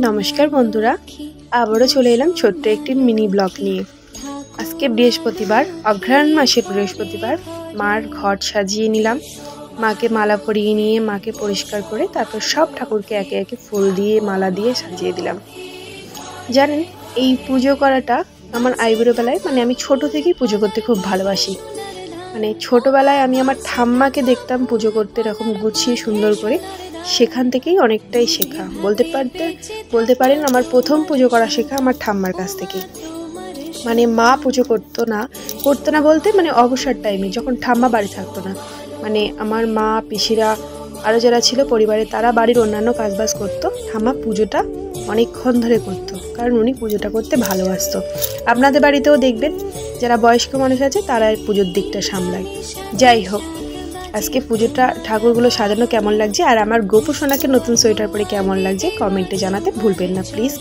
নমস্কার বন্ধুরা, আবারও চলে এলাম ছোট্ট একটি মিনি ব্লগ নিয়ে। আজকে বৃহস্পতিবার, অঘ্রায়ণ মাসের বৃহস্পতিবার। মার ঘর সাজিয়ে নিলাম, মাকে মালা পরিয়ে নিয়ে মাকে পরিষ্কার করে তারপর সব ঠাকুরকে একে একে ফুল দিয়ে মালা দিয়ে সাজিয়ে দিলাম। জানেন, এই পুজো করাটা আমার আইবুড়োবেলায় আমি ছোট থেকেই পুজো করতে খুব ভালোবাসি। ছোটোবেলায় আমি আমার ঠাম্মাকে দেখতাম পুজো করতে এরকম গুছিয়ে সুন্দর করে, সেখান থেকেই অনেকটাই শেখা। বলতে পারেন আমার প্রথম পুজো করা শেখা আমার ঠাম্মার কাছ থেকে। মা পুজো করতো না বলতে অবসর টাইমে, যখন ঠাম্মা বাড়ি থাকতো না, আমার মা পিসিরা আরও যারা ছিল পরিবারে, তারা বাড়ির অন্যান্য কাজবাজ করতো, ঠাম্মা পুজোটা অনেকক্ষণ ধরে করতো, কারণ উনি পুজোটা করতে ভালোবাসতো। আপনাদের বাড়িতেও দেখবেন যারা বয়স্ক মানুষ আছে তারা পুজোর দিকটা সামলায়। যাই হোক, আজকে পুজোটা ঠাকুরগুলো সাজানো কেমন লাগছে আর আমার গোপু সোনাকে নতুন সোয়েটার পরে কেমন লাগছে কমেন্টে জানাতে ভুলবেন না প্লিজ।